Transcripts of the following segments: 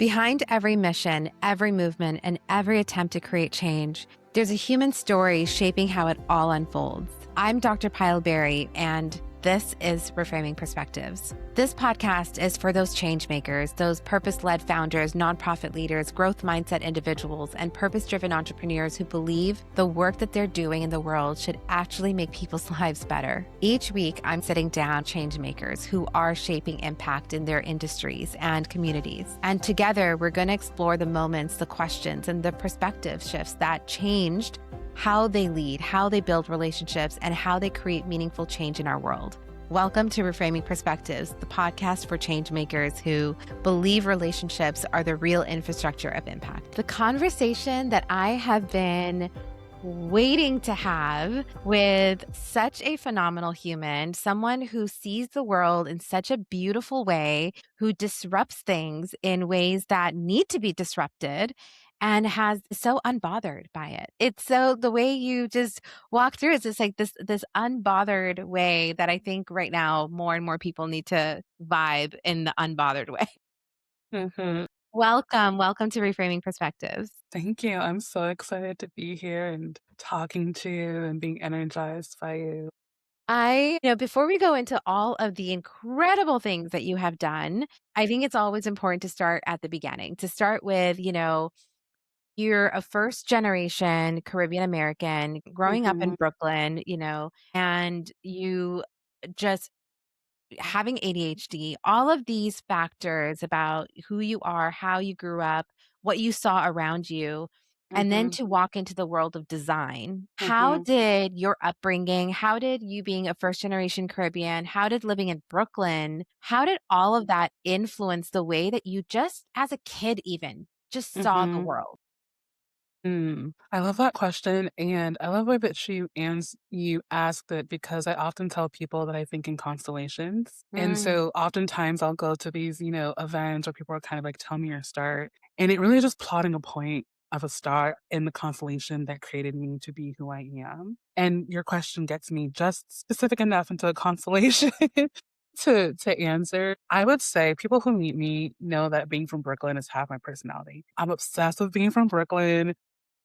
Behind every mission, every movement, and every attempt to create change, there's a human story shaping how it all unfolds. I'm Dr. Payal Beri, and this is Reframing Perspectives. This podcast is for those change makers, those purpose-led founders, nonprofit leaders, growth mindset individuals, and purpose-driven entrepreneurs who believe the work that they're doing in the world should actually make people's lives better. Each week, I'm sitting down change makers who are shaping impact in their industries and communities. And together, we're going to explore the moments, the questions, and the perspective shifts that changed how they lead, how they build relationships, and how they create meaningful change in our world. Welcome to Reframing Perspectives, the podcast for change makers who believe relationships are the real infrastructure of impact. The conversation that I have been waiting to have with such a phenomenal human, someone who sees the world in such a beautiful way, who disrupts things in ways that need to be disrupted, and has so unbothered by it. It's so the way you just walk through is just like this unbothered way that I think right now more and more people need to vibe in the unbothered way. Mhm. Welcome to Reframing Perspectives. Thank you. I'm so excited to be here and talking to you and being energized by you. Before we go into all of the incredible things that you have done, I think it's always important to start at the beginning, to start with, you're a first generation Caribbean American growing up in Mhm. Brooklyn, and you just having ADHD, all of these factors about who you are, how you grew up, what you saw around you, and then Mhm. to walk into the world of design. How Mhm. did your upbringing, how did you being a first generation Caribbean, how did living in Brooklyn, how did all of that influence the way that you just as a kid even just saw the Mhm. world? I love that question, and I love the way that you asked it because I often tell people that I think in constellations. And Mm, so oftentimes I'll go to these, events where people are kind of like, tell me your star. And it really is just plotting a point of a star in the constellation that created me to be who I am. And your question gets me just specific enough into a constellation to answer. I would say people who meet me know that being from Brooklyn is half my personality. I'm obsessed with being from Brooklyn.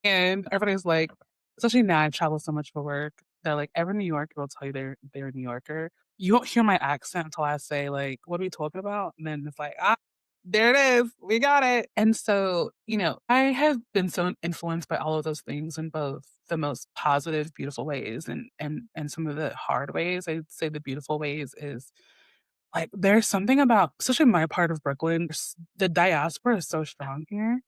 And everybody's like, especially now I travel so much for work, that like every New Yorker will tell you they're a New Yorker. You won't hear my accent until I say like, "What are we talking about?" And then it's like, "Ah, there it is. We got it." And so, I have been so influenced by all of those things in both the most positive, beautiful ways and some of the hard ways. I'd say the beautiful ways is like there's something about, especially my part of Brooklyn, the diaspora is so strong here,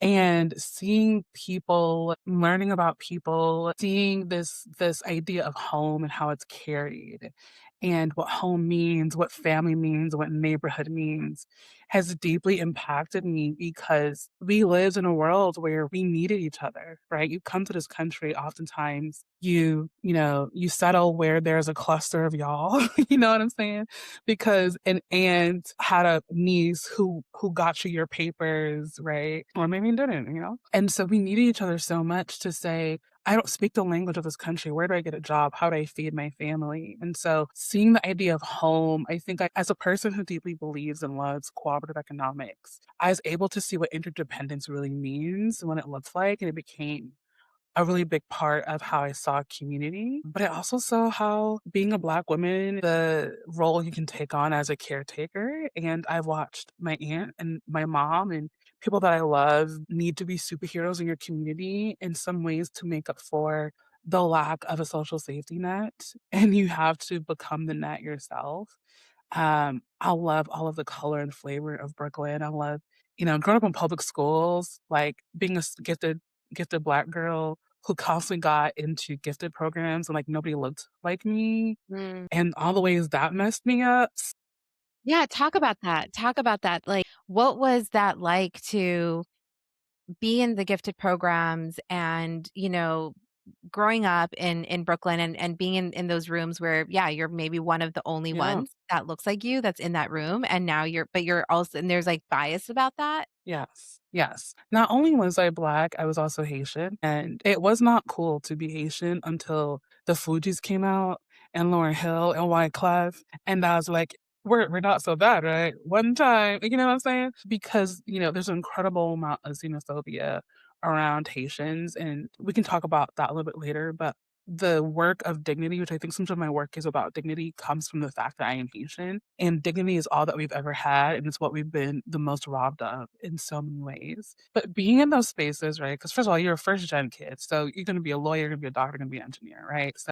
and seeing people, learning about people, seeing this idea of home and how it's carried and what home means, what family means, what neighborhood means has deeply impacted me because we lived in a world where we needed each other, right? You come to this country, oftentimes you settle where there's a cluster of y'all, you know what I'm saying? Because an aunt had a niece who got you your papers, right? Or maybe didn't. And so we needed each other so much to say, I don't speak the language of this country. Where do I get a job? How do I feed my family? And so seeing the idea of home, I think as a person who deeply believes and loves cooperative economics, I was able to see what interdependence really means and what it looks like. And it became a really big part of how I saw community, but I also saw how being a Black woman, the role you can take on as a caretaker. And I've watched my aunt and my mom and people that I love need to be superheroes in your community in some ways to make up for the lack of a social safety net. And you have to become the net yourself. I love all of the color and flavor of Brooklyn. I love, growing up in public schools, like being a gifted Black girl who constantly got into gifted programs and like nobody looked like me mm. and all the ways that messed me up. Yeah, talk about that. Talk about that. Like, what was that like to be in the gifted programs and, growing up in Brooklyn and being in those rooms where, yeah, you're maybe one of the only Yeah. ones that looks like you that's in that room. And now you're also, and there's like bias about that. Yes. Yes. Not only was I Black, I was also Haitian. And it was not cool to be Haitian until the Fugees came out and Lauryn Hill and Wyclef. And I was like, we're not so bad, right? One time, you know what I'm saying? Because, there's an incredible amount of xenophobia around Haitians, and we can talk about that a little bit later, but the work of dignity, which I think some of my work is about dignity, comes from the fact that I am Haitian, and dignity is all that we've ever had, and it's what we've been the most robbed of in so many ways. But being in those spaces, right? Because first of all, you're a first gen kid, so you're gonna be a lawyer, you're gonna be a doctor, you're gonna be an engineer, right? So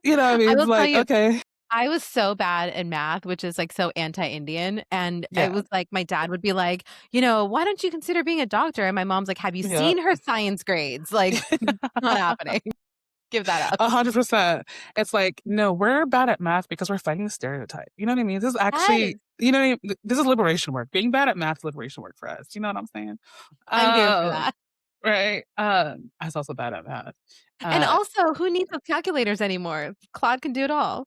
you know what I mean? I It's will tell like, you, okay, I was so bad in math, which is, like, so anti-Indian, and it yeah. was like my dad would be like, "Why don't you consider being a doctor?" And my mom's like, "Have you Yeah. seen her science grades? Like, not happening. Give that up." 100%. It's like, no, we're bad at math because we're fighting the stereotype. You know what I mean? This is actually, Yes, you know what I mean? This is liberation work. Being bad at math is liberation work for us. You know what I'm saying? I'm here for Um, that. right. I was also bad at math. And Uh, also, who needs those calculators anymore? Claude can do it all.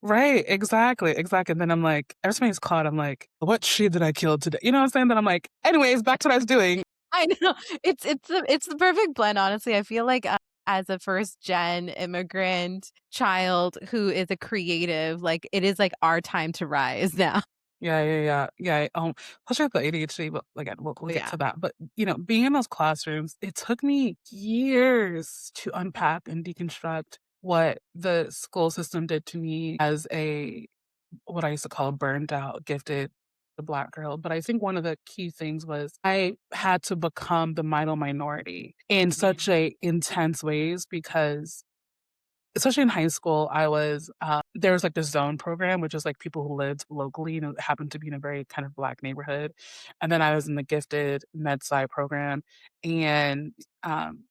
right. Exactly. Exactly. And then I'm like, every time he's caught, I'm like, what tree did I kill today? You know what I'm saying? Then I'm like, anyways, back to what I was doing. I know. It's the perfect blend, honestly. I feel like, as a first gen immigrant child who is a creative, like, it is, like, our time to rise now. Yeah, yeah, yeah, yeah. Especially with the ADHD, but again, we'll get Yeah. to that. But being in those classrooms, it took me years to unpack and deconstruct what the school system did to me as a what I used to call a burned out, gifted Black girl. But I think one of the key things was I had to become the minority in such a intense ways because especially in high school, I was, there was like the zone program, which is like people who lived locally, happened to be in a very kind of Black neighborhood. And then I was in the gifted med sci program. And, um,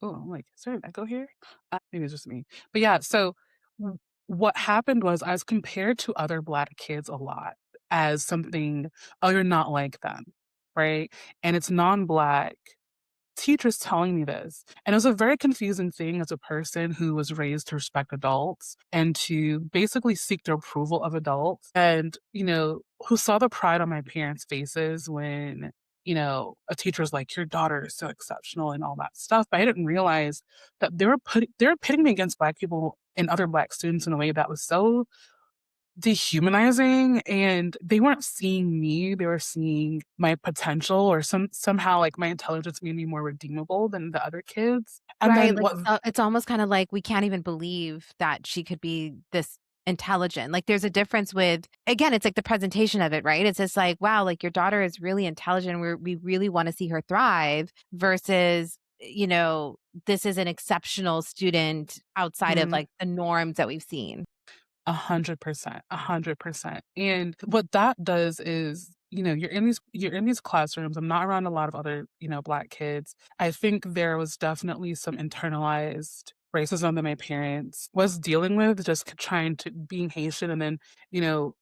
oh, I'm like, is there an echo here? Maybe it's just me. But yeah, so what happened was I was compared to other Black kids a lot as something, oh, you're not like them. Right. And it's non Black teachers telling me this. And it was a very confusing thing as a person who was raised to respect adults and to basically seek the approval of adults and, who saw the pride on my parents' faces when, a teacher's like, your daughter is so exceptional and all that stuff. But I didn't realize that they were pitting me against Black people and other Black students in a way that was so dehumanizing, and they weren't seeing me, they were seeing my potential or somehow, like, my intelligence made me more redeemable than the other kids, and Right, then like, what it's almost kinda like we can't even believe that she could be this intelligent. Like, there's a difference with again, it's like the presentation of it, right? It's just like, "Wow, like, your daughter is really intelligent, we really wanna see her thrive," versus, this is an exceptional student outside of, mm. like, the norms that we've seen. 100%, 100%. And what that does is, you're in these classrooms. I'm not around a lot of other, Black kids. I think there was definitely some internalized racism that my parents was dealing with, just trying to being Haitian and then,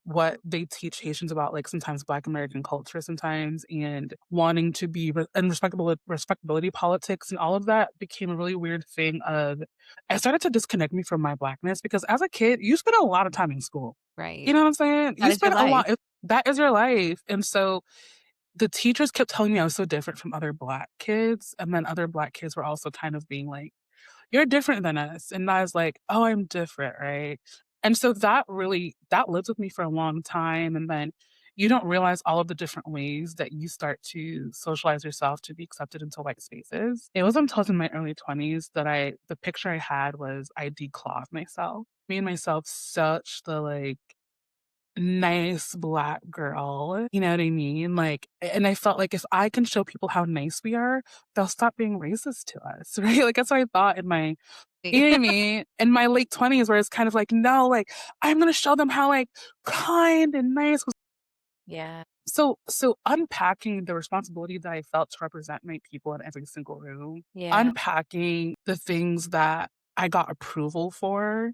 what they teach Haitians about like sometimes Black American culture sometimes and wanting to be and respectability politics and all of that became a really weird thing of it started to disconnect me from my Blackness because as a kid, you spend a lot of time in school. You Right. know what I'm saying? That You is your spend a life. lot that is your life, and so the teachers kept telling me I was so different from other Black kids, and then other Black kids were also kind of being like, "You're different than us," and I was like, "Oh, I'm different, right?" And so that lives with me for a long time, and then you don't realize all of the different ways that you start to socialize yourself to be accepted into white spaces. It wasn't until I was in my early 20s that the picture I had was I declawed myself, made myself such the, like, nice Black girl, you know what I mean? Like, and I felt like if I can show people how nice we are, they'll stop being racist to us, right? Like, that's what I thought in my you know what I mean? In my late 20s where it's kind of like, "No, like, I'm gonna show them how, like, kind and nice." Yeah. So unpacking the responsibility that I felt to represent my people in every single room, Yeah. unpacking the things that I got approval for,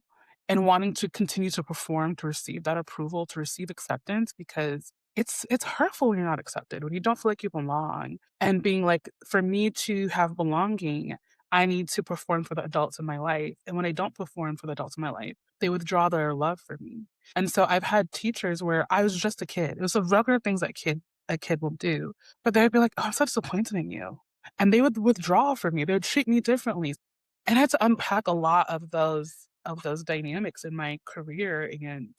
and wanting to continue to perform to receive that approval, to receive acceptance, because it's hurtful when you're not accepted, when you don't feel like you belong, and being like, for me to have belonging, I need to perform for the adults in my life, and when I don't perform for the adults in my life, they withdraw their love for me. And so I've had teachers where I was just a kid. It was the regular things that a kid will do, but they'd be like, "Oh, I'm so disappointed in you." And they would withdraw from me. They would treat me differently. And I had to unpack a lot of of those dynamics in my career and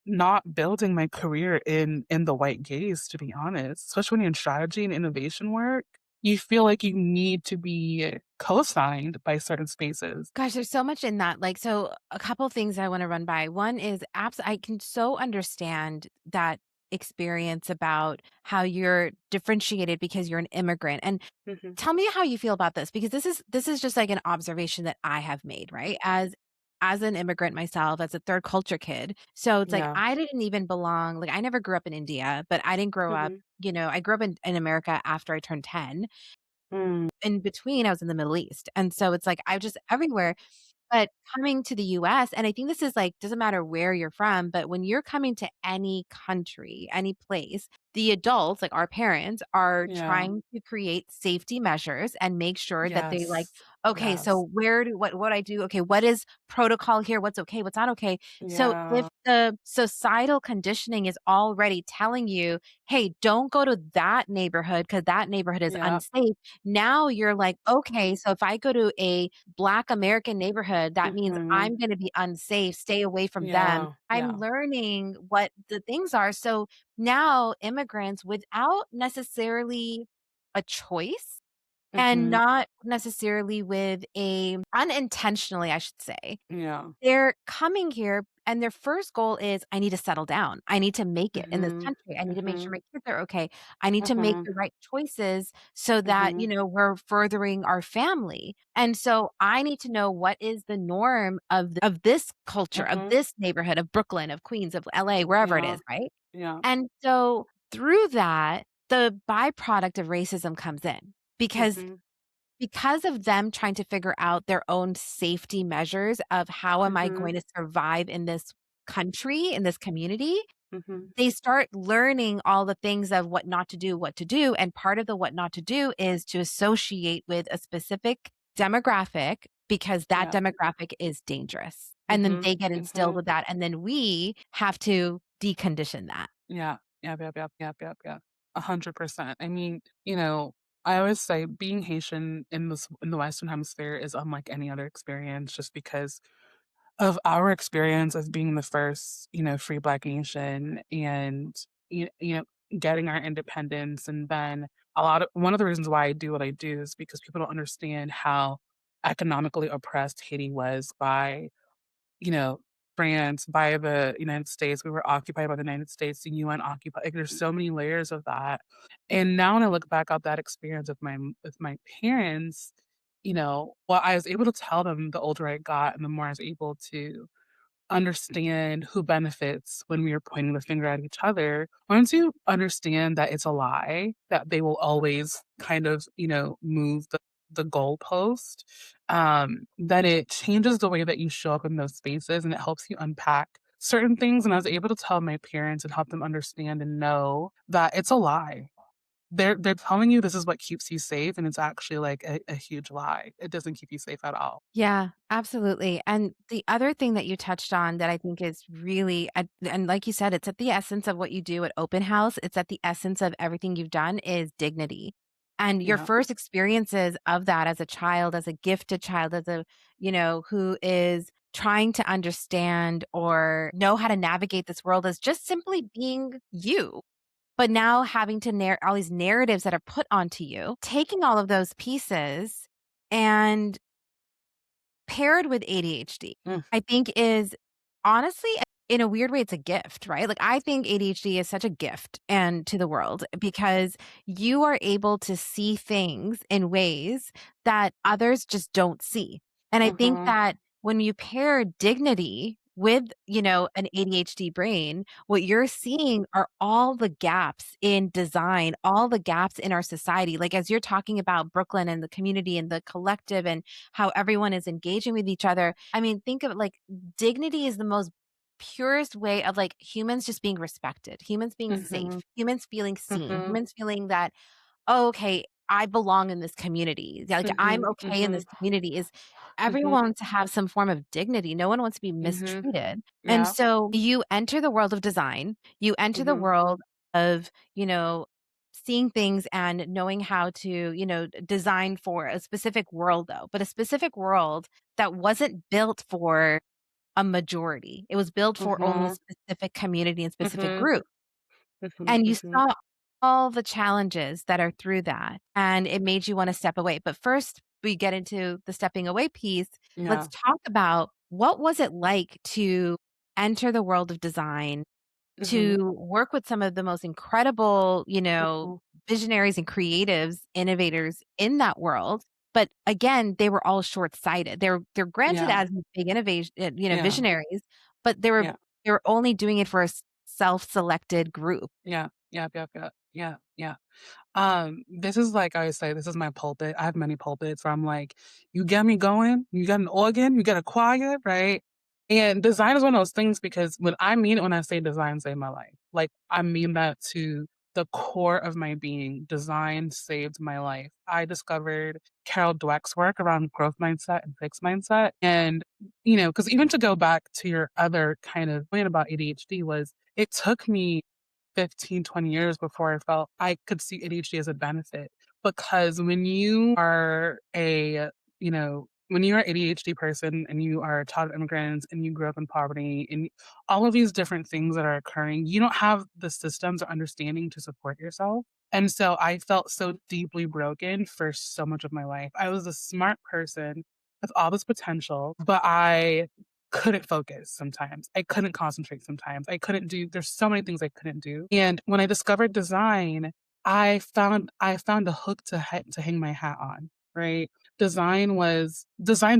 not building my career in the white gaze, to be honest, especially when you're in strategy and innovation work, you feel like you need to be co-signed by certain spaces. Gosh, there's so much in that. Like, so a couple of things I want to run by. One is I can so understand that experience about how you're differentiated because you're an immigrant. And Mhm. tell me how you feel about this because this is just like an observation that I have made, right? As an immigrant myself, as a third culture kid. So it's like Yeah. I didn't even belong, like I never grew up in India, but I didn't grow up, Mhm. I grew up in America after I turned 10. Mm. In between, I was in the Middle East. And so it's like I just everywhere. But coming to the US, and I think this is like, doesn't matter where you're from, but when you're coming to any country, any place, the adults, like our parents, are Yeah. trying to create safety measures and make sure that they like, Yes. okay, so Yes. what I do? Okay, what is protocol here? What's okay? What's not okay? So if Yeah. the societal conditioning is already telling you, hey, don't go to that neighborhood because that neighborhood is Yeah. unsafe. Now you're like, okay, so if I go to a Black American neighborhood, that means Mhm. I'm gonna be unsafe, stay away from them. Yeah. I'm Yeah. learning what the things are. So now immigrants without necessarily a choice and Mhm. not necessarily with a unintentionally, I should say, Yeah. they're coming here and their first goal is, "I need to settle down. I need to make it in this Mhm. country. I need to make sure Mhm. my kids are okay. I need to make Mhm. the right choices so that, Mhm. we're furthering our family." And so I need to know what is the norm of this culture, of Mhm. this neighborhood, of Brooklyn, of Queens, of LA, wherever it Yeah. is, right? Yeah. And so through that, the byproduct of racism comes in Mhm. because of them trying to figure out their own safety measures of how am I Mhm. going to survive in this country, in this community, Mhm. they start learning all the things of what to do. And part of the what not to do is to associate with a specific demographic because that Yeah. demographic is dangerous. And then Mhm. they get instilled Mhm. with that. And then we have to decondition that. Yeah. Yep, yep, yep, yep, yep, yep. 100%. I mean, I always say being Haitian in the Western Hemisphere is unlike any other experience just because of our experience as being the first, free Black nation and getting our independence. And then one of the reasons why I do what I do is because people don't understand how economically oppressed Haiti was by France, by the United States. We were occupied by the United States, the UN occupied. Like, there's so many layers of that. And now when I look back at that experience with my parents, what I was able to tell them the older I got and the more I was able to understand who benefits when we are pointing the finger at each other. Once you understand that it's a lie, that they will always kind of, move the goalpost, then it changes the way that you show up in those spaces and it helps you unpack certain things. And I was able to tell my parents and help them understand and know that it's a lie. They're telling you this is what keeps you safe, and it's actually like a huge lie. It doesn't keep you safe at all. Yeah, absolutely. And the other thing that you touched on that I think is really, and like you said, it's at the essence of what you do at open house. It's at the essence of everything you've done is dignity. And your Yeah. first experiences of that as a child, as a gifted child, as a, who is trying to understand or know how to navigate this world is just simply being you. But now having to all these narratives that are put onto you, taking all of those pieces and paired with ADHD, Mm. I think is honestly, in a weird way, it's a gift, right? Like I think ADHD is such a gift and to the world because you are able to see things in ways that others just don't see. And I think Mhm. that when you pair dignity with, an ADHD brain, what you're seeing are all the gaps in design, all the gaps in our society. Like as you're talking about Brooklyn and the community and the collective and how everyone is engaging with each other. I mean, think of it like dignity is the most purest way of like humans just being respected, humans being Mhm. safe, humans feeling seen, Mhm. humans feeling that, oh, okay, I belong in this community. Like I'm Mhm. okay in this Mhm. community is Mhm. everyone wants to have some form of dignity. No one wants to be Mhm. mistreated. And Yeah. so you enter the world of design, you enter the Mhm. world of, you know, seeing things and knowing how to, design for a specific world though, but a specific world that wasn't built for a majority. It was built for only a Mhm. specific community and specific Mhm. group. Mhm. And you Mhm. saw all the challenges that are through that, and it made you wanna step away. But first, we get into the stepping away piece. Let's Yeah. talk about what was it like to enter the world of design, Mhm. to work with some of the most incredible, Mhm. visionaries and creatives, innovators in that world. But again, they were all short-sighted. They're granted Yeah. as big innovation, Yeah. visionaries, but they were only doing it for a self-selected group. Yeah. Yep, yep, yep. Yeah, yeah. This is like I always say, this is my pulpit. I have many pulpits where I'm like, you get me going, you got an organ, you got a choir, right? And design is one of those things because when I mean it when I say design saved my life, like I mean that to the core of my being. Design saved my life. I discovered Carol Dweck's work around growth mindset and fixed mindset. And, because even to go back to your other kind of point about ADHD was it took me 15, 20 years before I felt I could see ADHD as a benefit. Because when you're an ADHD person and you are a child of immigrants and you grew up in poverty and all of these different things that are occurring, you don't have the systems or understanding to support yourself. And so I felt so deeply broken for so much of my life. I was a smart person with all this potential, but I couldn't focus sometimes. I couldn't concentrate sometimes. There's so many things I couldn't do. And when I discovered design, I found a hook to hang my hat on, right? Design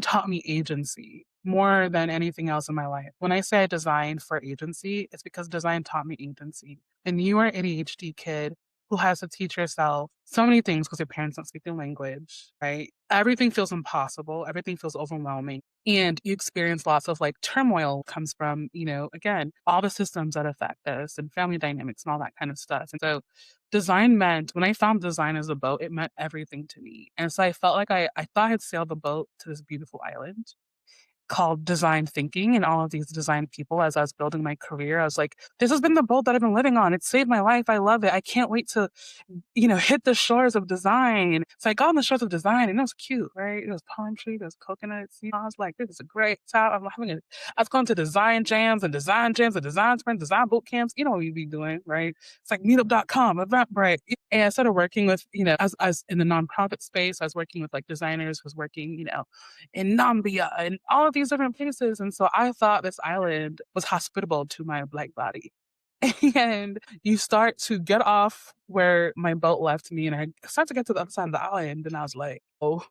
taught me agency more than anything else in my life. When I say I designed for agency, it's because design taught me agency. And you are an ADHD kid who has to teach yourself so many things because your parents don't speak the language, right? Everything feels impossible. Everything feels overwhelming. And you experience lots of like turmoil comes from, again, all the systems that affect us and family dynamics and all that kind of stuff. And so design meant when I found design as a boat, it meant everything to me. And so I felt like I thought I had sailed the boat to this beautiful island called design thinking and all of these design people as I was building my career. I was like, this has been the boat that I've been living on. It saved my life. I love it. I can't wait to hit the shores of design. So I got on the shores of design and it was cute, right? It was palm tree, there was coconuts. I was like, this is a great time. I've gone to design jams and design sprints, design boot camps. You know what you be doing, right? It's like meetup.com, Eventbrite. And I started working with, as in the nonprofit space, I was working with like designers who was working, in Nambia and all of these different places. And so I thought this island was hospitable to my Black body. And you start to get off where my boat left me, and I start to get to the other side of the island, and I was like, "Oh,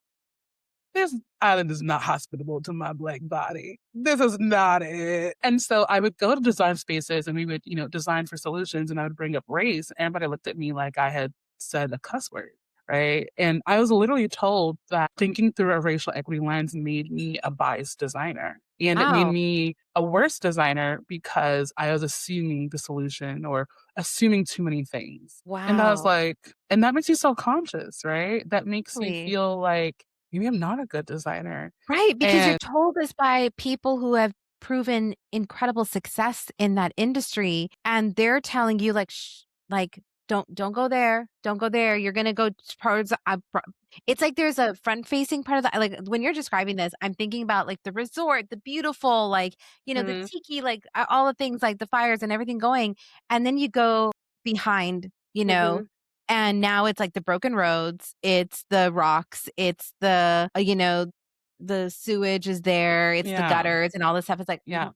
this island is not hospitable to my Black body. This is not it." And so I would go to design spaces, and we would, design for solutions, and I would bring up race, and everybody looked at me like I had said a cuss word, right? And I was literally told that thinking through a racial equity lens made me a biased designer. And it made Wow. me a worse designer because I was assuming the solution or assuming too many things. And I was Wow. like, and that makes you self-conscious, right? That makes you Totally. feel like maybe I'm not a good designer. Right, because you're And told this by people who have proven incredible success in that industry, and they're telling you like, "Shh, like, don't go there, don't go there, you're gonna go towards it's like there's a front-facing part of that like, when you're describing this, I'm thinking about, like, the resort, the beautiful, like, the mhm, tiki, like, all the things, like, the fires and everything going, and then you go behind, mhm, and now it's, like, the broken roads, it's the rocks, it's the sewage is there, it's the yeah, gutters and all this stuff. It's like, yeah,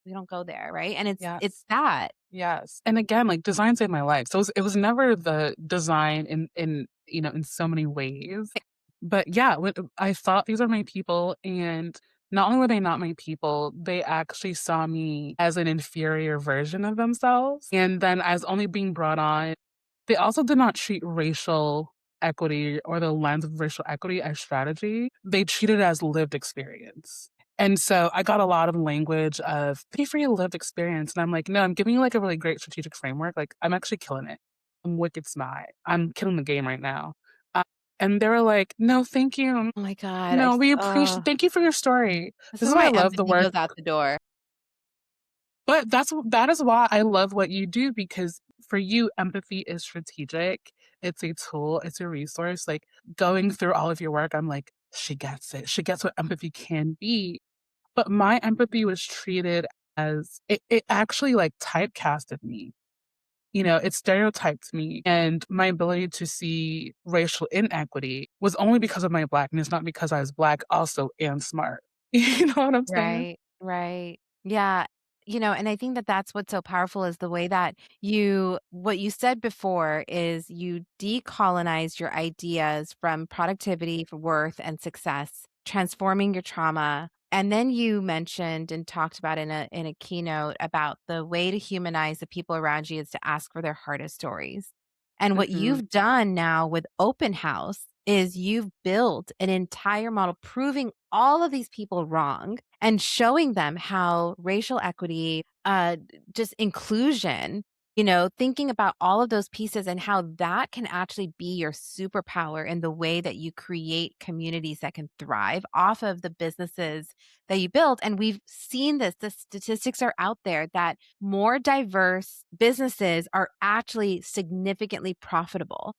we don't go there, right? And it's yes. that. Yes, and again, like, design saved my life. So it was never the design in so many ways. But yeah, when I thought these are my people, and not only were they not my people, they actually saw me as an inferior version of themselves, and then as only being brought on they also did not treat racial equity or the lens of racial equity as strategy. They treated it as lived experience. And so I got a lot of language of pay for your lived experience. And I'm like, no, I'm giving you like a really great strategic framework. Like I'm actually killing it. I'm wicked smart. I'm killing the game right now. Uh, and they were like, no, thank you. Oh my god, No, we appreciate, thank you for your story. this This is is why why I love the empathy work. goes out the door. But that is why I love what you do because for you, empathy is strategic. It's a tool, it's a resource. Like going through all of your work, I'm like, she gets it. She gets what empathy can be. But my empathy was treated as it actually like typecasted me. It stereotyped me, and my ability to see racial inequity was only because of my blackness, not because I was black also and smart. You know what I'm saying? Right, right. Yeah. And I think that that's what's so powerful is the way that what you said before is you decolonize your ideas from productivity, for worth, and success, transforming your trauma. And then you mentioned and talked about in a keynote about the way to humanize the people around you is to ask for their hardest stories. And what Mhm, you've done now with Open House is you've built an entire model proving all of these people wrong and showing them how racial equity, just inclusion, thinking about all of those pieces and how that can actually be your superpower in the way that you create communities that can thrive off of the businesses that you build. And we've seen this, the statistics are out there that more diverse businesses are actually significantly profitable.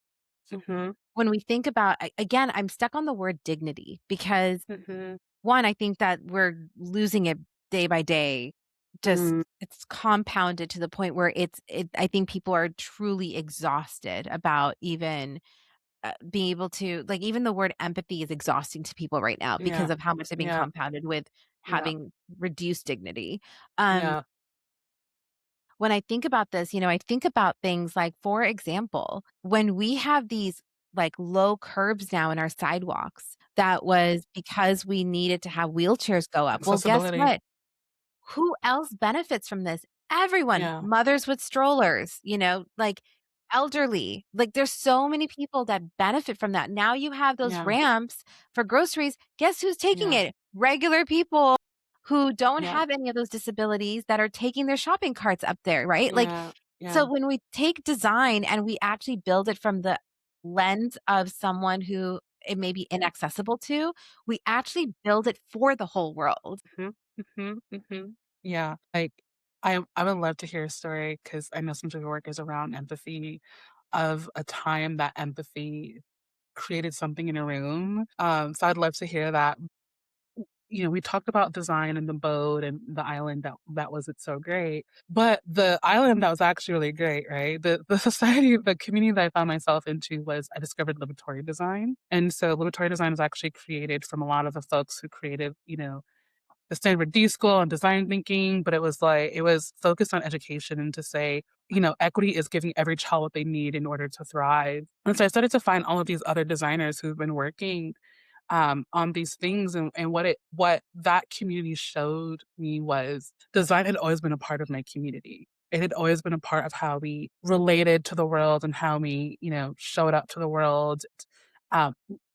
mhm, When we think about, again, I'm stuck on the word dignity because mhm, one, I think that we're losing it day by day. Just mm, it's compounded to the point where I think people are truly exhausted about even being able to, like, even the word empathy is exhausting to people right now yeah, because of how much they've been yeah, compounded with yeah, having reduced dignity. Um, yeah, when I think about this, I think about things like, for example, when we have these like low curbs now in our sidewalks, that was because we needed to have wheelchairs go up. Well, guess accessibility. what? Who else benefits from this? Everyone, Yeah, mothers with strollers, like elderly. Like there's so many people that benefit from that. Now you have those yeah, ramps for groceries. Guess who's taking yeah, it? Regular people who don't yeah, have any of those disabilities that are taking their shopping carts up there, right? Like, yeah, so yeah, when we take design and we actually build it from the lens of someone who it may be inaccessible to, we actually build it for the whole world. mhm, mhm, mhm. Yeah, like, I would love to hear a story because I know some of your work is around empathy, of a time that empathy created something in a room. So I'd love to hear that. We talked about design and the boat and the island that wasn't so great, but the island that was actually really great, right? The society, the community that I found myself into was I discovered liberatory design, and so liberatory design was actually created from a lot of the folks who created, the Stanford D School and design thinking, but it was focused on education and to say, equity is giving every child what they need in order to thrive. And so I started to find all of these other designers who've been working on these things, and what that community showed me was design had always been a part of my community. It had always been a part of how we related to the world and how we, showed up to the world. Um,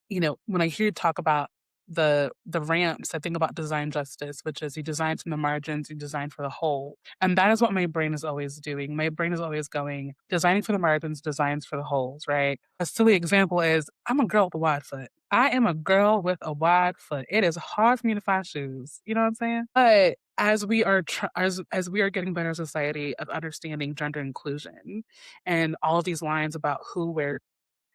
when I hear you talk about the ramps, I think about design justice, which is you design from the margins, you design for the whole. And that is what my brain is always doing. My brain is always going, designing for the margins, designs for the holes, right? A silly example is I'm a girl with a wide foot. I am a girl with a wide foot. It is hard for me to find shoes. You know what I'm saying? But as we are getting better as a society of understanding gender inclusion and all of these lines about who wear,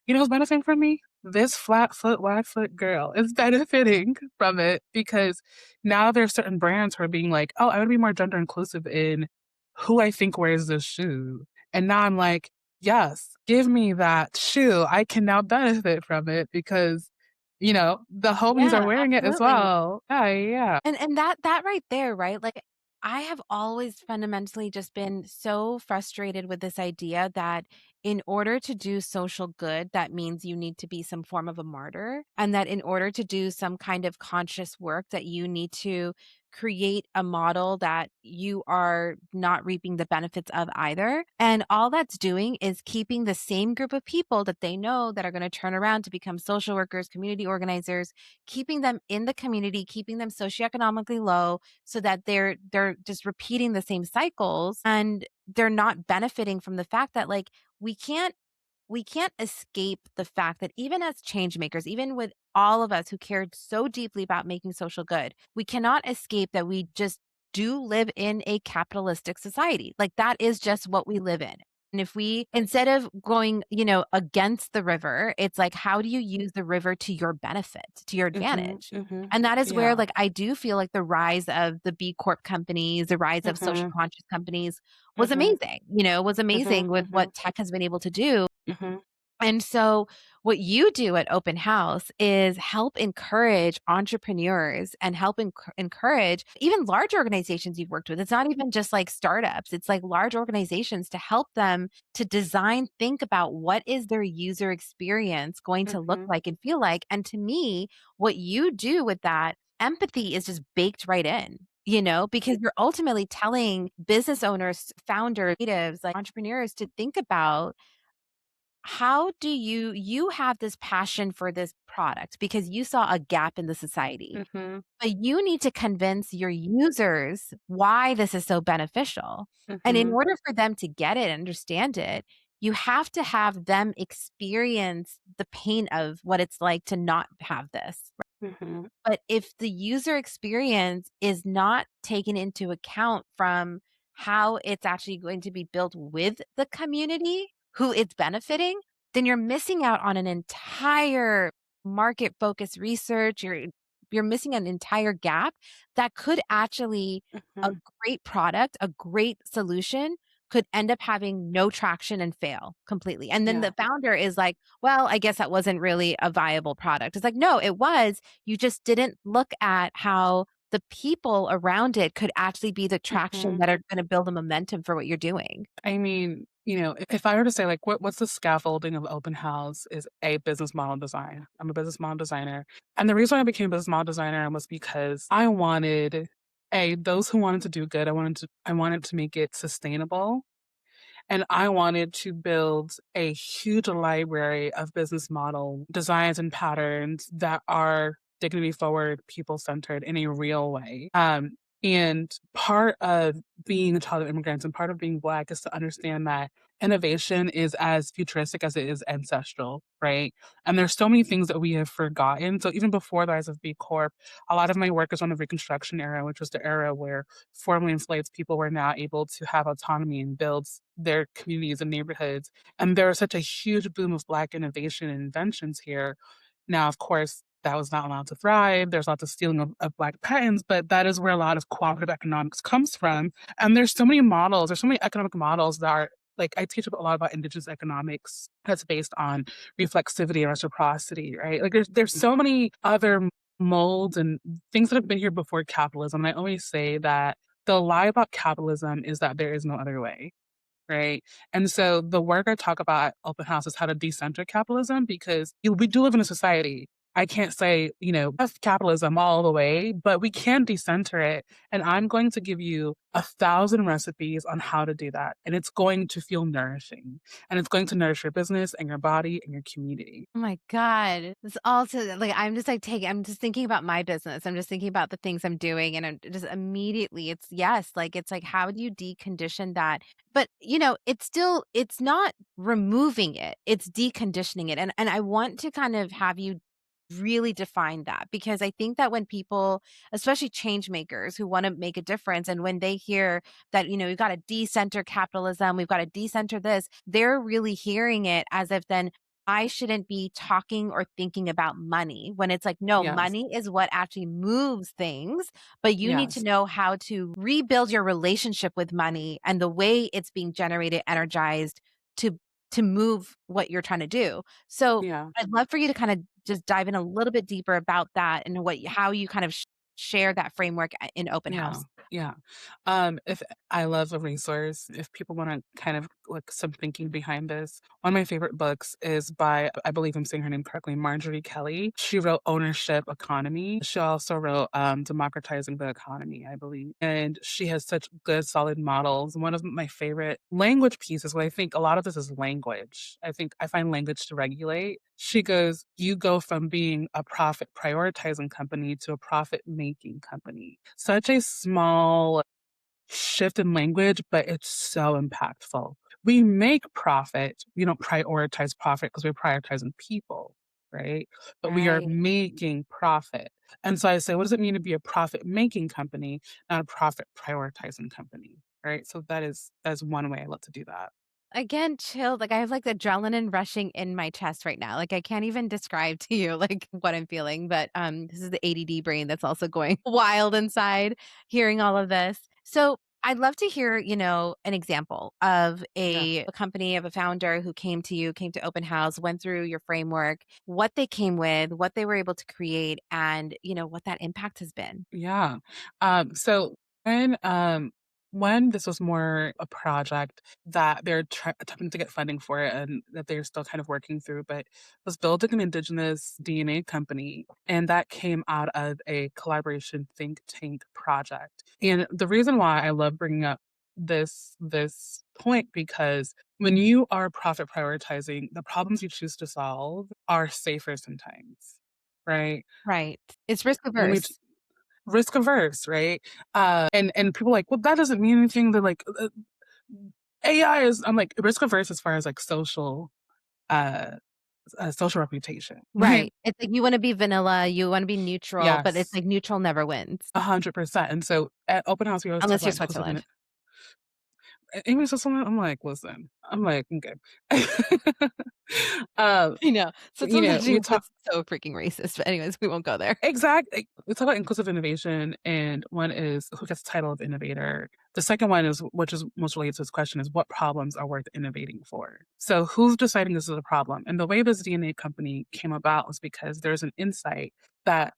who's benefiting from me? This flat foot, wide foot girl is benefiting from it because now there are certain brands who are being like, oh, I want to be more gender inclusive in who I think wears this shoe. And now I'm like, yes, give me that shoe. I can now benefit from it because, the homies are Yeah, wearing it as absolutely. well. Yeah, yeah. And that right there, right? Like, I have always fundamentally just been so frustrated with this idea that in order to do social good, that means you need to be some form of a martyr, and that in order to do some kind of conscious work, that you need to create a model that you are not reaping the benefits of either. And all that's doing is keeping the same group of people that they know that are going to turn around to become social workers, community organizers, keeping them in the community, keeping them socioeconomically low so that they're just repeating the same cycles, and they're not benefiting from the fact that, like, we can't we can't escape the fact that even as change makers, even with all of us who cared so deeply about making social good, we cannot escape that we just do live in a capitalistic society. Like, that is just what we live in. And if we, instead of going, against the river, it's like, how do you use the river to your benefit, to your Mhm, advantage? mhm. And that is where, Yeah. like, I do feel like the rise of the B Corp companies, the rise of social Mhm, conscious companies mhm, was mhm, amazing with mhm, what tech has been able to do. mhm, And so, what you do at Open House is help encourage entrepreneurs and help encourage even large organizations you've worked with. It's not even just like startups, it's like large organizations to help them to design, think about what is their user experience going to look mhm, like and feel like. And to me, what you do with that empathy is just baked right in. Because you're ultimately telling business owners, founders, creatives, like entrepreneurs to think about how do you have this passion for this product because you saw a gap in the society, mhm, but you need to convince your users why this is so beneficial. And in mhm, order for them to get it, understand it, you have to have them experience the pain of what it's like to not have this. mhm, But if the user experience is not taken into account from how it's actually going to be built with the community, who it's benefiting, then you're missing out on an entire market focused research. You're missing an entire gap that could actually a mhm. great product, a great solution could end up having no traction and fail completely. And then Yeah. the founder is like, well, I guess that wasn't really a viable product. It's like, no, it was. You just didn't look at how the people around it could actually be the traction Mhm. that are going to build a momentum for what you're doing. I mean, if I were to say like what's the scaffolding of open house is a business model design. I'm a business model designer. And the reason I became a business model designer was because I wanted those who wanted to do good, I wanted to make it sustainable. And I wanted to build a huge library of business model designs and patterns that are dignity forward, people centered in a real way. And part of being a child of immigrants and part of being Black is to understand that innovation is as futuristic as it is ancestral, right? And there's so many things that we have forgotten. So even before the rise of B Corp, a lot of my work is on the Reconstruction era, which was the era where formerly enslaved people were now able to have autonomy and build their communities and neighborhoods. And there was such a huge boom of Black innovation and inventions here. Now, of course, that was not allowed to thrive. There's lots of stealing of Black patents, but that is where a lot of cooperative economics comes from. And there's so many economic models that are like I teach a lot about indigenous economics that's based on reflexivity and reciprocity, right? Like there's so many other molds and things that have been here before capitalism. And I always say that the lie about capitalism is that there is no other way. Right. And so the work I talk about at Open House is how to decenter capitalism because we do live in a society. I can't say, F capitalism all the way, but we can decenter it. And I'm going to give you 1,000 recipes on how to do that. And it's going to feel nourishing and it's going to nourish your business and your body and your community. Oh my God. This also like I'm just thinking about my business. I'm just thinking about the things I'm doing and I'm just immediately it's yes, like it's like how do you decondition that? But it's not removing it. It's deconditioning it. And I want to kind of have you really define that because I think that when people, especially change makers who want to make a difference and when they hear that we've got to decenter capitalism, we've got to decenter this, they're really hearing it as if then I shouldn't be talking or thinking about money when it's like, no, Yes. money is what actually moves things, but you need to Yes. know how to rebuild your relationship with money and the way it's being generated, energized to to move what you're trying to do. So Yeah. I'd love for you to kind of just dive in a little bit deeper about that and how you kind of share that framework in open Yeah, house. yeah. If I love a resource, if people want to kind of like some thinking behind this, one of my favorite books is by, I believe I'm saying her name correctly, Marjorie Kelly. She wrote Ownership Economy. She also wrote Democratizing the Economy, I believe. And she has such good, solid models. One of my favorite language pieces, what I think a lot of this is language. I find language to regulate. She goes, you go from being a profit prioritizing company to a profit making company. Such a small shift in language, but it's so impactful. We make profit. We don't prioritize profit because we're prioritizing people, right? But we are Right. making profit. And so I say, what does it mean to be a profit making company, not a profit prioritizing company? Right. So that's one way I love to do that. again, chilled. Like I have like adrenaline rushing in my chest right now. Like I can't even describe to you like what I'm feeling, but this is the ADD brain that's also going wild inside hearing all of this. So I'd love to hear, an example of Yeah. a company, of a founder who came to you, came to open house, went through your framework, what they came with, what they were able to create, and what that impact has been. Yeah. So when this was more a project that they're attempting to get funding for it and that they're still kind of working through, but was building an indigenous DNA company. And that came out of a collaboration think tank project. And the reason why I love bringing up this point because when you are profit prioritizing, the problems you choose to solve are safer sometimes, right? Right. It's risk When we averse. risk averse, right? And people are like, well, that doesn't mean anything. They're like, AI is. I'm like risk averse as far as like uh, social reputation, right? Right. It's like you wanna be vanilla, you wanna be neutral, but it's Yes, like neutral never wins, 100%. And so at open house, we always talk unless you're about inclusive. Switzerland. Amy said something. I'm like, listen. I'm like, okay. um, I know. Switzerland's we actually talk. it's so freaking racist, but anyways, we won't go there. Exactly. We talk about inclusive innovation, and one is who gets the title of innovator. The second one is, which is most related to this question, is what problems are worth innovating for? So who's deciding this is a problem? And the way this DNA company came about was because there's an insight that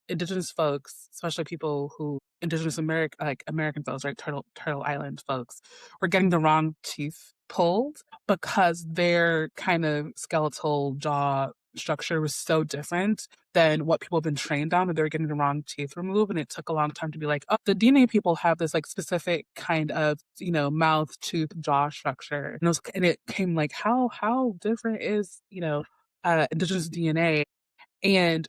indigenous folks, especially people who indigenous American folks, right, Turtle Island folks, were getting the wrong teeth pulled because their kind of skeletal jaw structure was so different than what people have been trained on, that they were getting the wrong teeth removed. And it took a long time to be like, oh, the DNA people have this like specific kind of, mouth, tooth, jaw structure. And it came like, how different is, indigenous DNA? And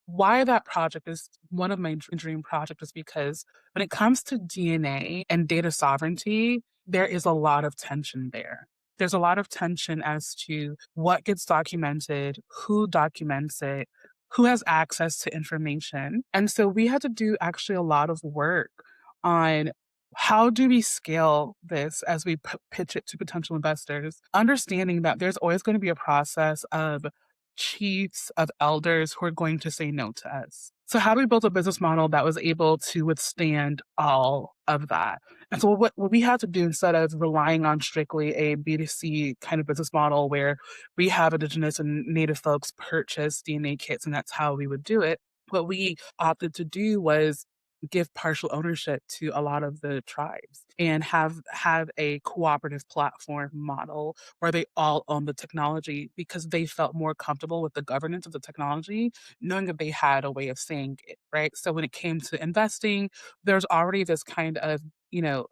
why that project is one of my dream project is because when it comes to DNA and data sovereignty, there is a lot of tension there. There's a lot of tension as to what gets documented, who documents it, who has access to information. And so we had to do actually a lot of work on how do we scale this as we pitch it to potential investors, understanding that there's always going to be a process of chiefs, of elders who are going to say no to us. So how do we build a business model that was able to withstand all of that? And so what we had to do, instead of relying on strictly a B2C kind of business model where we have indigenous and native folks purchase DNA kits and that's how we would do it, what we opted to do was give partial ownership to a lot of the tribes and have a cooperative platform model where they all own the technology because they felt more comfortable with the governance of the technology, knowing that they had a way of saying it, right? So when it came to investing, there's already this kind of, you know,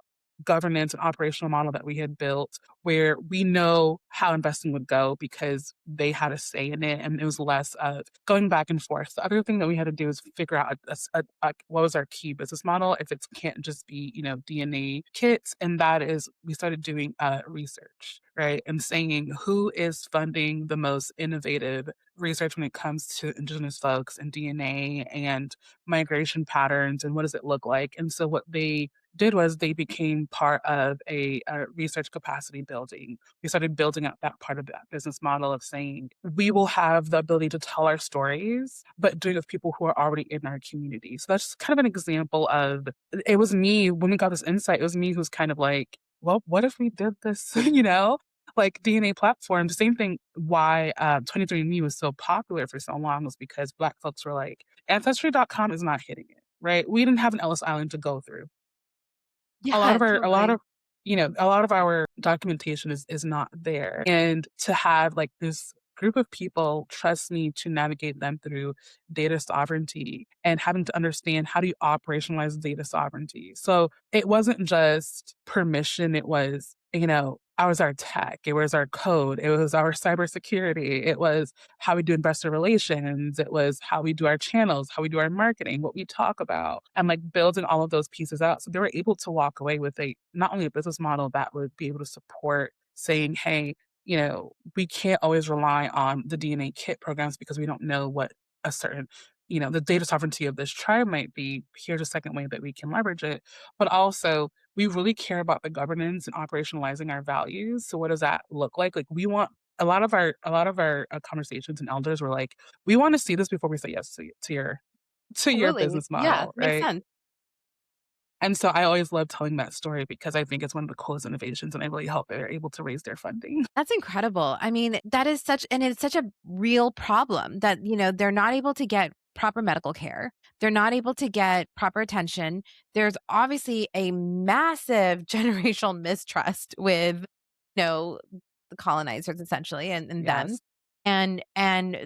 governance and operational model that we had built where we know how investing would go because they had a say in it and it was less of going back and forth. The other thing that we had to do is figure out what was our key business model if it can't just be, DNA kits. And that is, we started doing research, right? And saying who is funding the most innovative research when it comes to indigenous folks and DNA and migration patterns and what does it look like. And so what they did was they became part of a research capacity building. We started building out that part of that business model of saying we will have the ability to tell our stories, but doing it with people who are already in our community. So that's just kind of an example of it was me when we got this insight. It was me who's kind of like, well, what if we did this? Like DNA platforms. Same thing. Why 23andMe was so popular for so long was because Black folks were like, Ancestry.com is not hitting it. Right. We didn't have an Ellis Island to go through. Yeah, A lot totally. of a lot of our documentation is not there. And to have like this group of people trust me to navigate them through data sovereignty and having to understand how do you operationalize data sovereignty. So it wasn't just permission, it was, I was our tech, it was our code, it was our cybersecurity, it was how we do investor relations, it was how we do our channels, how we do our marketing, what we talk about, and like building all of those pieces out. So they were able to walk away with a not only a business model that would be able to support saying, hey, we can't always rely on the DNA kit programs because we don't know what a certain, the data sovereignty of this tribe might be, here's a second way that we can leverage it. But also, we really care about the governance and operationalizing our values. So what does that look like? Like we want a lot of our conversations and elders were like, we want to see this before we say yes to your Absolutely. business Yeah, model, makes right? sense. And so I always love telling that story because I think it's one of the coolest innovations, and I really hope they're able to raise their funding. That's incredible. I mean, that is such and it's such a real problem that, they're not able to get proper medical care. They're not able to get proper attention. There's obviously a massive generational mistrust with, the colonizers essentially and them. Yes. And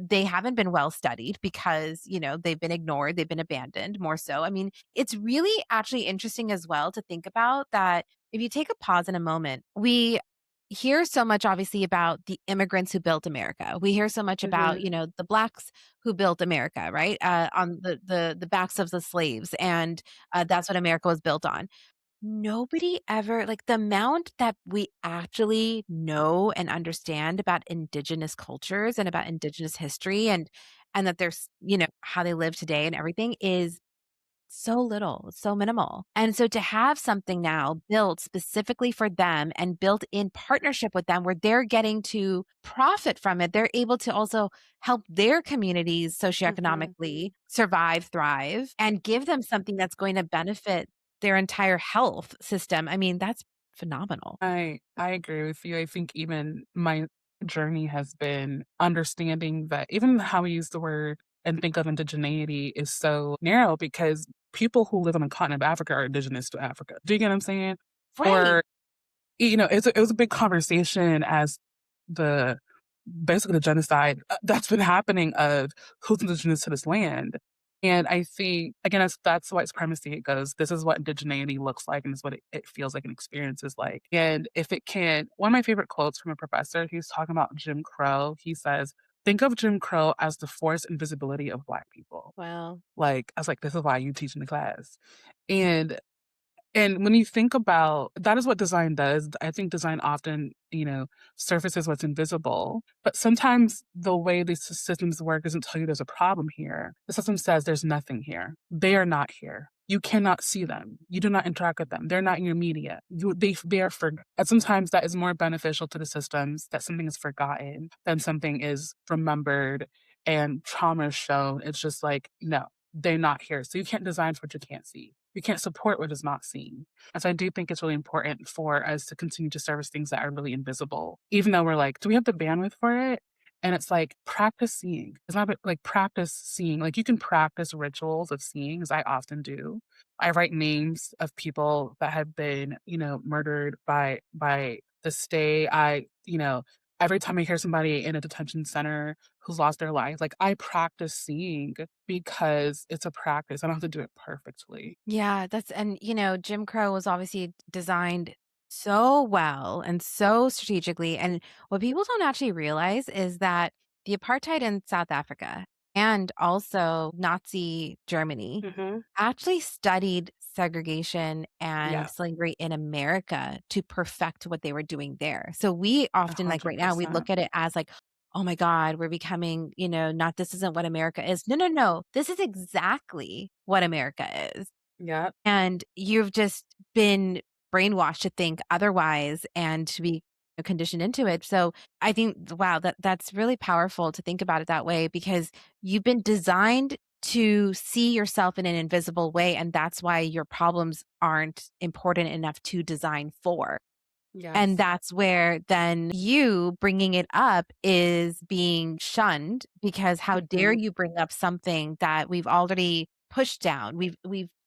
they haven't been well studied because, they've been ignored, they've been abandoned more so. I mean, it's really actually interesting as well to think about that if you take a pause in a moment, we hear so much obviously about the immigrants who built America. We hear so much about, Mhm. the blacks who built America, right? On the backs of the slaves and that's what America was built on. Nobody ever like, the amount that we actually know and understand about indigenous cultures and about indigenous history and that there's, how they live today and everything is so little, so minimal. And so to have something now built specifically for them and built in partnership with them where they're getting to profit from it, they're able to also help their communities Mhm. socioeconomically survive, thrive, and give them something that's going to benefit their entire health system. I mean, that's phenomenal. I agree with you. I think even my journey has been understanding that even how we use the word and think of indigeneity is so narrow because people who live on the continent of Africa are indigenous to Africa. Do you get what I'm saying? Right. Or it was a big conversation as the basically the genocide that's been happening of who's indigenous to this land. And I think again, that's white supremacy. It goes, this is what indigeneity looks like, and this is what it feels like and experiences like. And if it can, one of my favorite quotes from a professor, he's talking about Jim Crow. He says, "Think of Jim Crow as the forced invisibility of Black people." Wow. Like I was like, this is why you teach in the class, and when you think about that is what design does. I think design often, surfaces what's invisible. But sometimes the way these systems work doesn't tell you there's a problem here. The system says there's nothing here. They are not here. You cannot see them. You do not interact with them. They're not in your media. They are for. And sometimes that is more beneficial to the systems that something is forgotten than something is remembered and trauma is shown. It's just like, no, they're not here. So you can't design for what you can't see. You can't support what is not seen. And so I do think it's really important for us to continue to service things that are really invisible, even though we're like, do we have the bandwidth for it? And it's like practice seeing. It's not like practice seeing. Like you can practice rituals of seeing, as I often do. I write names of people that have been, murdered by the state. Every time I hear somebody in a detention center who's lost their life, like I practice seeing because it's a practice. I don't have to do it perfectly. Yeah, Jim Crow was obviously designed so well and so strategically. And what people don't actually realize is that the apartheid in South Africa and also Nazi Germany Mhm. actually studied segregation and Yeah, slavery in America to perfect what they were doing there. So we often, like right now, we 100%. look at it as like, oh my God, we're becoming, not this isn't what America is. No, no, no. This is exactly what America is. Yep. And you've just been brainwashed to think otherwise and to be conditioned into it. So I think, wow, that's really powerful to think about it that way because you've been designed to see yourself in an invisible way. And that's why your problems aren't important enough to design for. And Yes. that's where then you bringing it up is being shunned because how dare Mhm. you bring up something that we've already pushed down. We've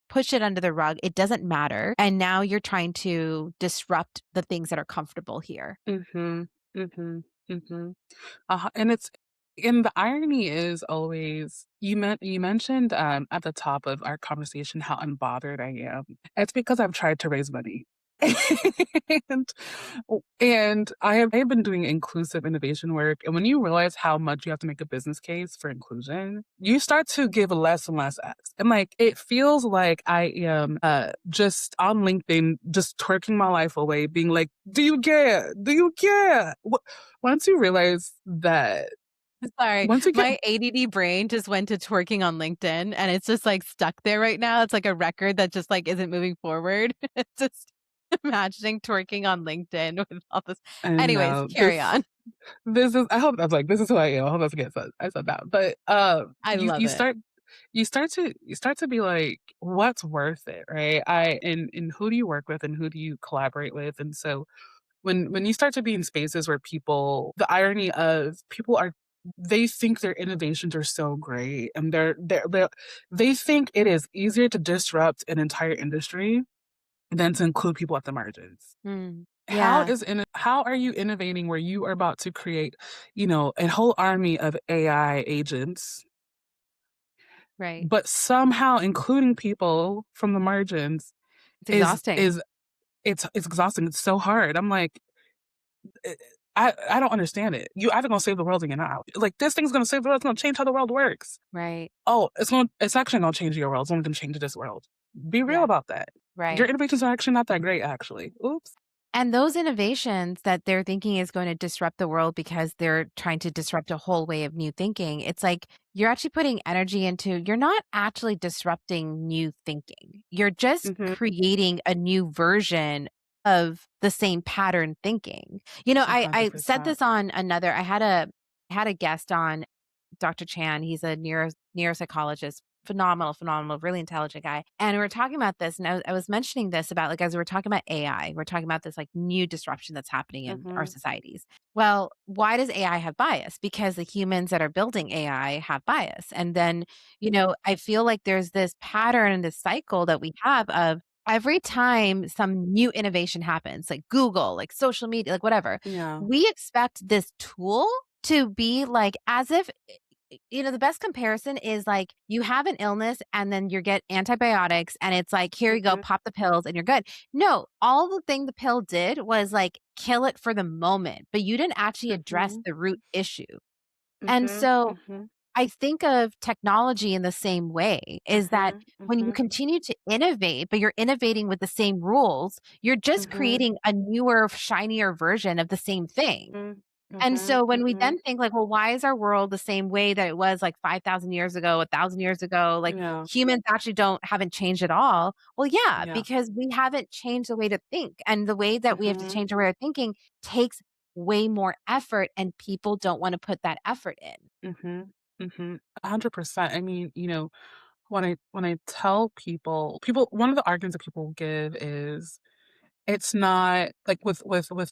pushed it under the rug. It doesn't matter. And now you're trying to disrupt the things that are comfortable here. Mhm. Mhm. Mhm. And the irony is always you mentioned, at the top of our conversation how unbothered I am. It's because I've tried to raise money. And I have been doing inclusive innovation work, and when you realize how much you have to make a business case for inclusion, you start to give less and less X. And, like, it feels like I am, just on LinkedIn, just twerking my life away, being like, "Do you care? Do you care?" Once you realize that Sorry, Once you get my ADD brain just went to twerking on LinkedIn, and it's just, like, stuck there right now. It's like a record that just, like, isn't moving forward. It's just imagining twerking on LinkedIn with all this. and Anyways, no, carry on. this is I hope that's like this is who I am. I hope that's get said I said that. But I you love you it. start you start to be like, what's worth it, right? And who do you work with and who do you collaborate with? And so when you start to be in spaces where people the irony of people are they think their innovations are so great and they think it is easier to disrupt an entire industry than to include people at the margins. Mm. Yeah, How are you innovating where you are about to create, a whole army of AI agents, right. but somehow including people from the margins It's is exhausting. it's exhausting. It's so hard. I'm like, eh, I don't understand it. You either gonna save the world or you're not. Like this thing's gonna save the world. It's gonna change how the world works. Right. Oh, it's actually gonna change your world. It's only gonna change this world. Be real Yeah, about that. Your right. innovations are actually not that great. Actually, oops. And those innovations that they're thinking is going to disrupt the world because they're trying to disrupt a whole way of new thinking. It's like you're actually putting energy into you're not actually disrupting new thinking. You're just Mhm. creating a new version of the same pattern thinking. You know, A I hundred said percent. this on another I had a guest on Dr. Chan. He's a neuropsychologist, phenomenal, phenomenal, really intelligent guy. And we were talking about this, and I was mentioning this about like as we were talking about AI, we're talking about this like new disruption that's happening in our Mhm. societies. Well, why does AI have bias? Because the humans that are building AI have bias. And then, I feel like there's this pattern and this cycle that we have of every time some new innovation happens, like Google, like social media, like whatever, Yeah. we expect this tool to be like as if the best comparison is like you have an illness and then you get antibiotics and it's like, here you go, Mhm. pop the pills and you're good. No, all the thing the pill did was like kill it for the moment, but you didn't actually address Mhm. the root issue. And Mhm. so Mhm. I think of technology in the same way is that Mhm. when you Mhm. continue to innovate, but you're innovating with the same rules, you're just Mhm. creating a newer, shinier version of the same thing. Mhm. And Mhm. so when we Mhm. then think like, well, why is our world the same way that it was like 5,000 years ago, 1,000 years ago? Like Yeah. humans actually haven't changed at all. Well, yeah, Yeah. because we haven't changed the way to think. And the way that we have to Mhm. change our way of thinking takes way more effort and people don't want to put that effort in. Mhm. Mhm. 100%. I mean, when I tell people one of the arguments that people give is it's not like with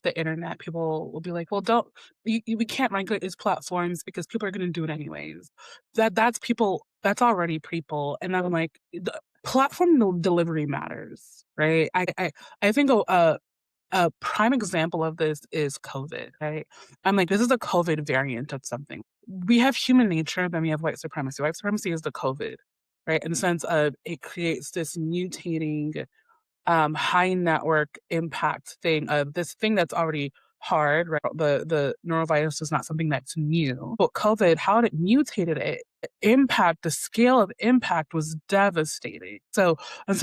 the internet, people will be like, "Well, don't we can't regulate these platforms because people are gonna do it anyways." That's people that's already people, and I'm like, the platform delivery matters, right? I think a prime example of this is COVID, right? I'm like, this is a COVID variant of something. We have human nature, then we have white supremacy. White supremacy is the COVID, right? In the sense of it creates this mutating high network impact thing of this thing that's already hard, right? The norovirus is not something that's new. But COVID, how it mutated it, impact, the scale of impact was devastating. So when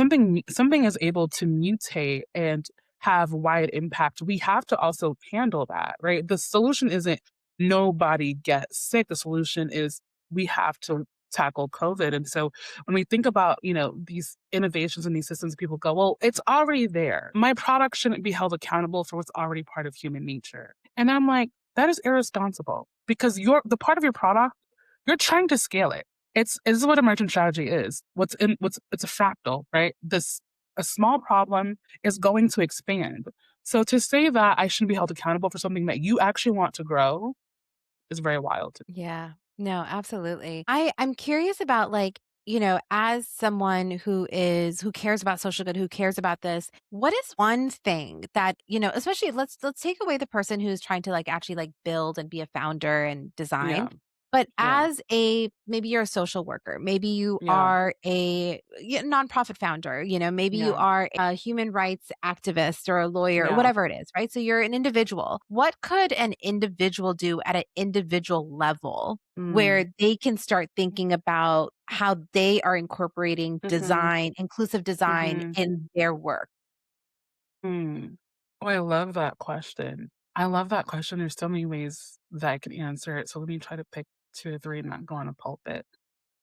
something is able to mutate and have wide impact, we have to also handle that, right? The solution isn't nobody gets sick. The solution is we have to tackle COVID. And so when we think about, these innovations and these systems, people go, well, it's already there. My product shouldn't be held accountable for what's already part of human nature. And I'm like, that is irresponsible because the part of your product, you're trying to scale it. This is what emergent strategy is. It's a fractal, right? This a small problem is going to expand. So to say that I shouldn't be held accountable for something that you actually want to grow is very wild. Yeah. No, absolutely. I'm curious about like, as someone who cares about social good, who cares about this, what is one thing that, especially let's take away the person who's trying to like actually like build and be a founder and design. Yeah. But Yeah. as maybe you're a social worker, maybe you Yeah. are a nonprofit founder, maybe you Yeah. are a human rights activist or a lawyer or Yeah. whatever it is, right? So you're an individual. What could an individual do at an individual level Mm. where they can start thinking about how they are incorporating Mhm. design, inclusive design Mhm. in their work? Mm. Oh, I love that question. I love that question. There's so many ways that I can answer it. So let me try to pick 2 or 3 and not go on a pulpit.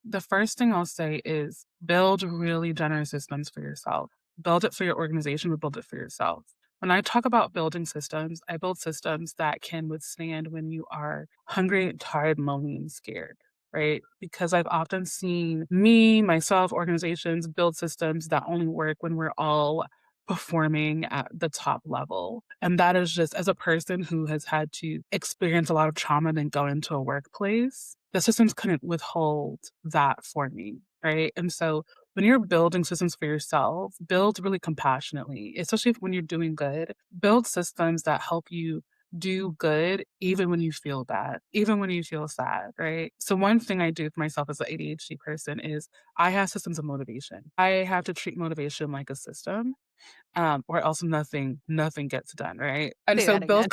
The first thing I'll say is build really generous systems for yourself. Build it for your organization, but build it for yourself. When I talk about building systems, I build systems that can withstand when you are hungry, tired, lonely, and scared, right? Because I've often seen me, myself, organizations build systems that only work when we're all performing at the top level. And that is just as a person who has had to experience a lot of trauma and then go into a workplace, the systems couldn't withhold that for me, right? And so when you're building systems for yourself, build really compassionately, especially when you're doing good. Build systems that help you do good even when you feel bad, even when you feel sad, right? So one thing I do for myself as an ADHD person is I have systems of motivation. I have to treat motivation like a system, or else nothing gets done, right? And Say so that again.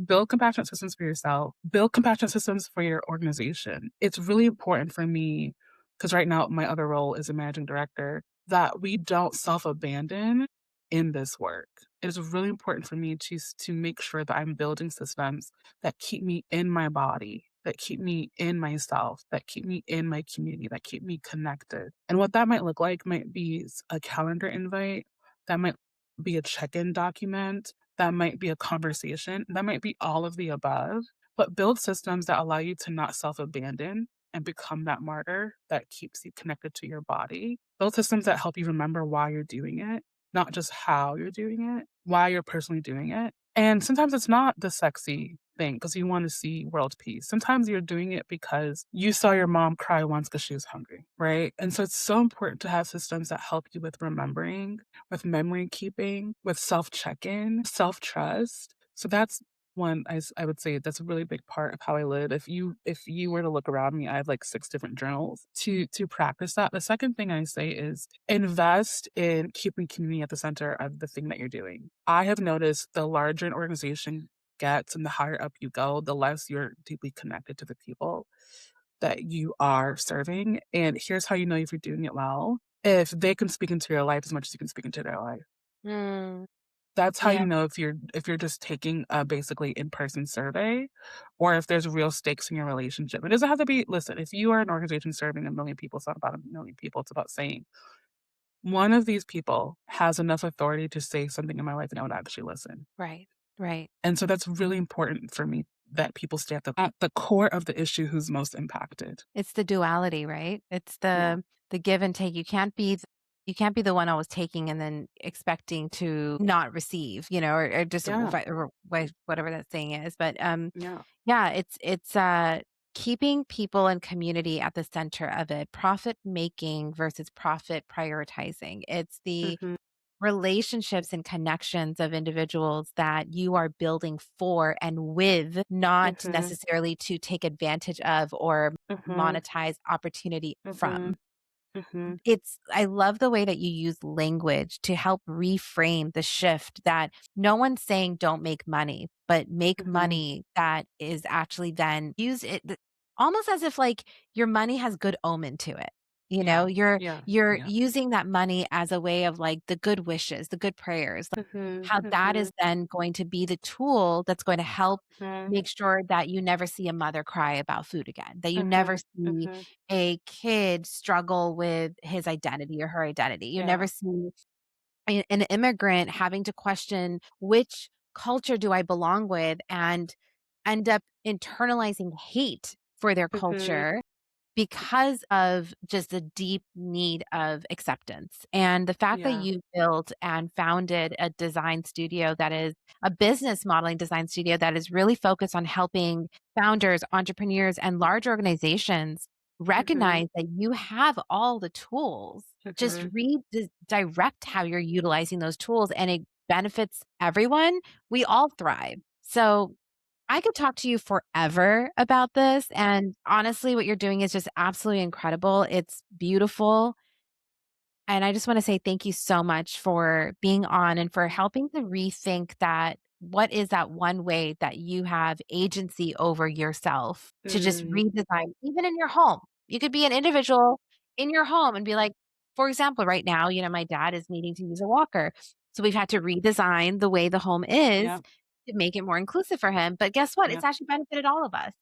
build compassionate systems for yourself, build compassionate systems for your organization. It's really important for me, because right now my other role is a managing director, that we don't self-abandon in this work. It is really important for me to make sure that I'm building systems that keep me in my body, that keep me in myself, that keep me in my community, that keep me connected. And what that might look like might be a calendar invite, that might be a check-in document, that might be a conversation, that might be all of the above, but build systems that allow you to not self-abandon and become that martyr that keeps you connected to your body. Build systems that help you remember why you're doing it, not just how you're doing it, why you're personally doing it. And sometimes it's not the sexy thing because you want to see world peace. Sometimes you're doing it because you saw your mom cry once because she was hungry, right? And so it's so important to have systems that help you with remembering, with memory keeping, with self check in, self trust. So that's one I would say that's a really big part of how I live. If you were to look around me, I have like 6 different journals to practice that. The second thing I say is invest in keeping community at the center of the thing that you're doing. I have noticed the larger an organization gets and the higher up you go, the less you're deeply connected to the people that you are serving. And here's how you know if you're doing it well. If they can speak into your life as much as you can speak into their life. Mm, That's how yeah, you know if you're just taking a basically in-person survey or if there's real stakes in your relationship. It doesn't have to be listen, if you are an organization serving 1,000,000 people, it's not about 1,000,000 people, it's about saying, "One of these people has enough authority to say something in my life and I would actually listen." right, right. And so that's really important for me that people stay at the core of the issue who's most impacted. It's the duality, right? It's Yeah. the give and take. You can't be the one always taking and then expecting to not receive, or just Yeah. whatever that saying is. But Yeah. yeah, it's keeping people and community at the center of it. Profit making versus profit prioritizing. It's the Mhm. relationships and connections of individuals that you are building for and with, not Mhm. necessarily to take advantage of or Mhm. monetize opportunity from. Mhm. Mhm. I love the way that you use language to help reframe the shift that no one's saying don't make money, but make Mhm. money that is actually then use it almost as if like your money has good omen to it. Yeah. Yeah. You're Yeah. using that money as a way of like the good wishes, the good prayers, Mhm. how that is Mhm. then going to be the tool that's going to help Mhm. make sure that you never see a mother cry about food again, that you never Mhm. see Mhm. a kid struggle with his identity or her identity. You never Yeah. see an immigrant having to question which culture do I belong with and end up internalizing hate for their Mhm. culture because of just the deep need of acceptance. And the fact that Yeah. you built and founded a design studio that is a business modeling design studio that is really focused on helping founders, entrepreneurs, and large organizations Mhm. recognize that you have all the tools. Just Mhm. redirect how you're utilizing those tools and it benefits everyone. We all thrive. So I could talk to you forever about this, and honestly, what you're doing is just absolutely incredible. It's beautiful, and I just wanna say thank you so much for being on and for helping to rethink that what is that one way that you have agency over yourself to just Mm. redesign even in your home. You could be an individual in your home and be like for example, right now, my dad is needing to use a walker, so we've had to redesign the way the home is Yeah. to make it more inclusive for him. But guess what? Yeah. It's actually benefited all of us.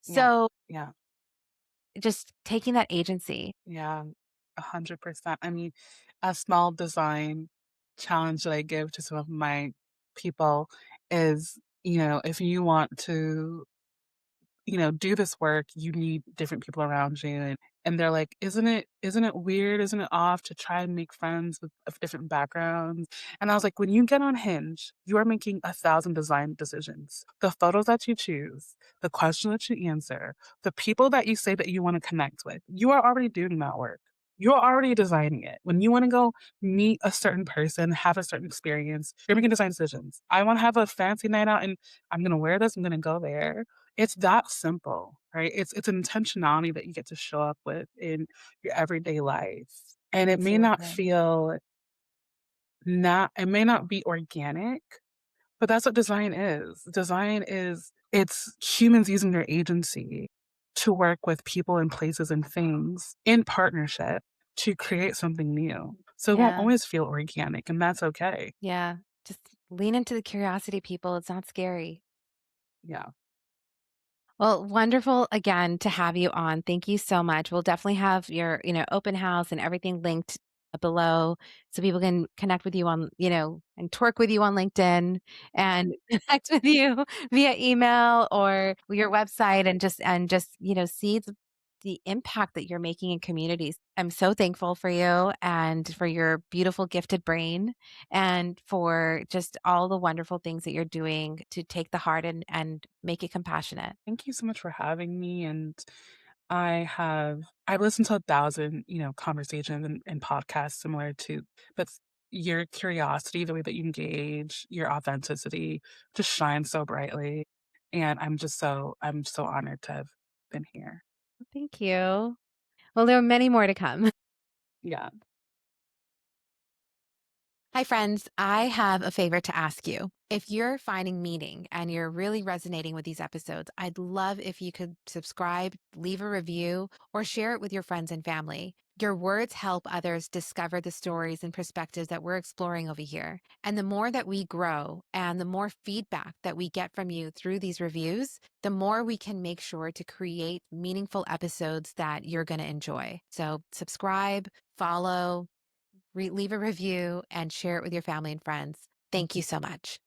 Yeah. So Yeah. just taking that agency. Yeah. 100%. I mean, a small design challenge that I give to some of my people is, if you want to do this work, you need different people around you. And they're like, isn't it weird? Isn't it off to try and make friends with of different backgrounds? And I was like, when you get on Hinge, you are making 1,000 design decisions. The photos that you choose, the question that you answer, the people that you say that you want to connect with, you are already doing that work. You're already designing it. When you want to go meet a certain person, have a certain experience, you're making design decisions. I want to have a fancy night out and I'm going to wear this, I'm going to go there. It's that simple, right? It's an intentionality that you get to show up with in your everyday life. And Absolutely. it may not be organic, but that's what design is. Design is it's humans using their agency to work with people and places and things in partnership to create something new. So it won't Yeah. always feel organic, and that's okay. Yeah. Just lean into the curiosity, people. It's not scary. Yeah. Well, wonderful again to have you on. Thank you so much. We'll definitely have your, open house and everything linked below so people can connect with you on, and twerk with you on LinkedIn and connect with you via email or your website and just, see the impact that you're making in communities. I'm so thankful for you and for your beautiful gifted brain and for just all the wonderful things that you're doing to take the heart and make it compassionate. Thank you so much for having me. And I've listened to 1,000, conversations and podcasts similar to, but your curiosity, the way that you engage, your authenticity just shines so brightly. And I'm so honored to have been here. Thank you. Well, there are many more to come. Yeah. Hi, friends. I have a favor to ask you. If you're finding meaning and you're really resonating with these episodes, I'd love if you could subscribe, leave a review, or share it with your friends and family. Your words help others discover the stories and perspectives that we're exploring over here. And the more that we grow and the more feedback that we get from you through these reviews, the more we can make sure to create meaningful episodes that you're going to enjoy. So, subscribe, follow, leave a review and share it with your family and friends. Thank you so much.